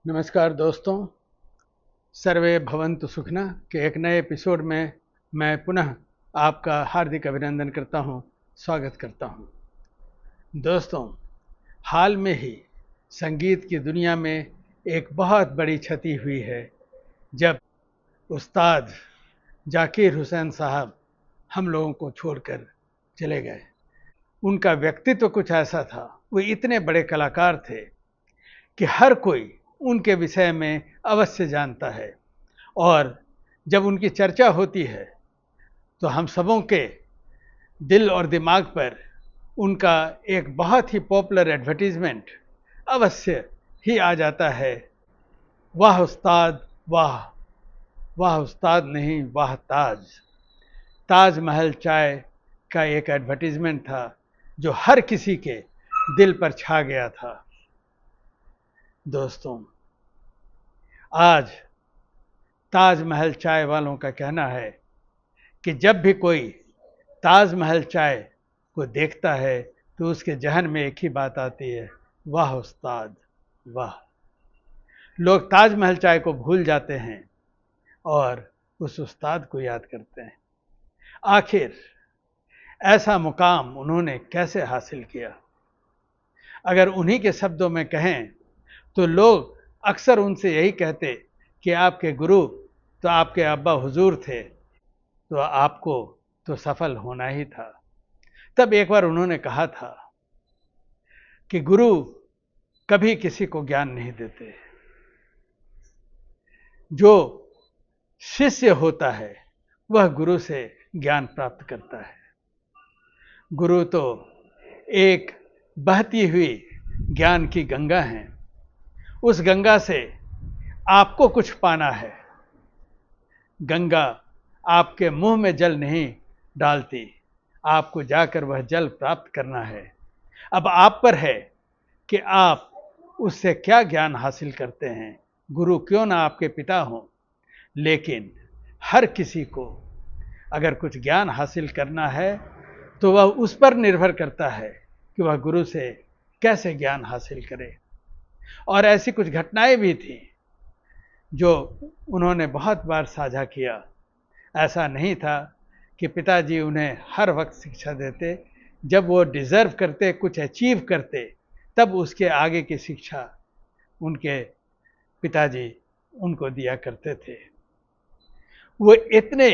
नमस्कार दोस्तों, सर्वे भवन्तु सुखिनः के एक नए एपिसोड में मैं पुनः आपका हार्दिक अभिनंदन करता हूं, स्वागत करता हूं। दोस्तों, हाल में ही संगीत की दुनिया में एक बहुत बड़ी क्षति हुई है जब उस्ताद जाकिर हुसैन साहब हम लोगों को छोड़कर चले गए। उनका व्यक्तित्व कुछ ऐसा था, वो इतने बड़े कलाकार थे कि हर कोई उनके विषय में अवश्य जानता है और जब उनकी चर्चा होती है तो हम सबों के दिल और दिमाग पर उनका एक बहुत ही पॉपुलर एडवर्टीजमेंट अवश्य ही आ जाता है। वाह उस्ताद वाह, वाह उस्ताद नहीं वाह ताज। ताजमहल चाय का एक एडवर्टीजमेंट था जो हर किसी के दिल पर छा गया था। दोस्तों, आज ताजमहल चाय वालों का कहना है कि जब भी कोई ताजमहल चाय को देखता है तो उसके जहन में एक ही बात आती है, वाह उस्ताद वाह। लोग ताजमहल चाय को भूल जाते हैं और उस उस्ताद को याद करते हैं। आखिर ऐसा मुकाम उन्होंने कैसे हासिल किया? अगर उन्हीं के शब्दों में कहें तो लोग अक्सर उनसे यही कहते कि आपके गुरु तो आपके अब्बा हुजूर थे, तो आपको तो सफल होना ही था। तब एक बार उन्होंने कहा था कि गुरु कभी किसी को ज्ञान नहीं देते, जो शिष्य होता है वह गुरु से ज्ञान प्राप्त करता है। गुरु तो एक बहती हुई ज्ञान की गंगा है। उस गंगा से आपको कुछ पाना है। गंगा आपके मुंह में जल नहीं डालती, आपको जाकर वह जल प्राप्त करना है। अब आप पर है कि आप उससे क्या ज्ञान हासिल करते हैं। गुरु क्यों ना आपके पिता हों, लेकिन हर किसी को अगर कुछ ज्ञान हासिल करना है तो वह उस पर निर्भर करता है कि वह गुरु से कैसे ज्ञान हासिल करे। और ऐसी कुछ घटनाएं भी थी जो उन्होंने बहुत बार साझा किया। ऐसा नहीं था कि पिताजी उन्हें हर वक्त शिक्षा देते। जब वो डिज़र्व करते, कुछ अचीव करते, तब उसके आगे की शिक्षा उनके पिताजी उनको दिया करते थे। वो इतने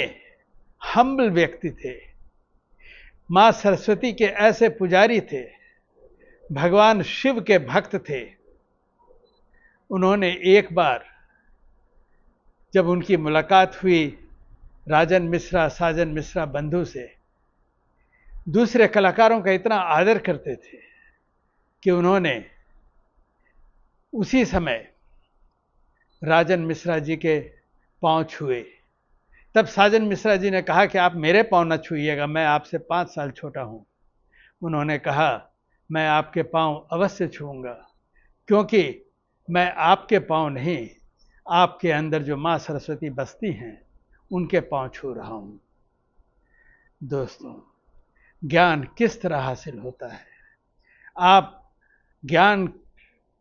हम्बल व्यक्ति थे, माँ सरस्वती के ऐसे पुजारी थे, भगवान शिव के भक्त थे। उन्होंने एक बार जब उनकी मुलाकात हुई राजन मिश्रा, साजन मिश्रा बंधु से, दूसरे कलाकारों का इतना आदर करते थे कि उन्होंने उसी समय राजन मिश्रा जी के पांव छुए। तब साजन मिश्रा जी ने कहा कि आप मेरे पांव न छुइएगा, मैं आपसे 5 साल छोटा हूं। उन्होंने कहा, मैं आपके पांव अवश्य छूऊंगा, क्योंकि मैं आपके पांव नहीं, आपके अंदर जो माँ सरस्वती बसती हैं उनके पांव छू रहा हूं। दोस्तों, ज्ञान किस तरह हासिल होता है? आप ज्ञान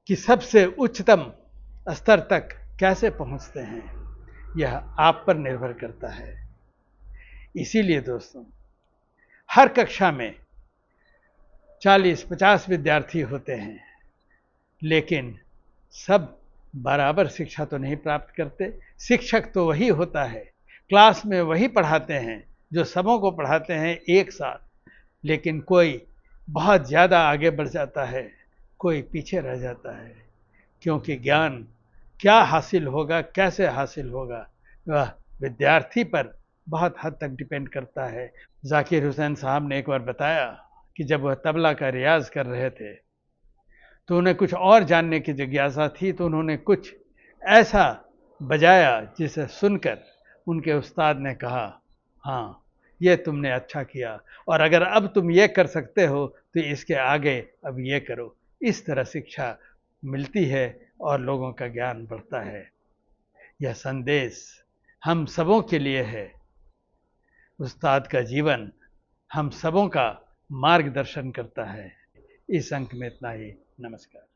की सबसे उच्चतम स्तर तक कैसे पहुंचते हैं, यह आप पर निर्भर करता है। इसीलिए दोस्तों, हर कक्षा में 40-50 विद्यार्थी होते हैं, लेकिन सब बराबर शिक्षा तो नहीं प्राप्त करते। शिक्षक तो वही होता है, क्लास में वही पढ़ाते हैं जो सबों को पढ़ाते हैं एक साथ, लेकिन कोई बहुत ज़्यादा आगे बढ़ जाता है, कोई पीछे रह जाता है, क्योंकि ज्ञान क्या हासिल होगा, कैसे हासिल होगा, वह विद्यार्थी पर बहुत हद तक डिपेंड करता है। जाकिर हुसैन साहब ने एक बार बताया कि जब वह तबला का रियाज़ कर रहे थे तो उन्हें कुछ और जानने की जिज्ञासा थी, तो उन्होंने कुछ ऐसा बजाया जिसे सुनकर उनके उस्ताद ने कहा, हाँ ये तुमने अच्छा किया, और अगर अब तुम ये कर सकते हो तो इसके आगे अब ये करो। इस तरह शिक्षा मिलती है और लोगों का ज्ञान बढ़ता है। यह संदेश हम सबों के लिए है। उस्ताद का जीवन हम सबों का मार्गदर्शन करता है। इस अंक में इतना ही। नमस्कार।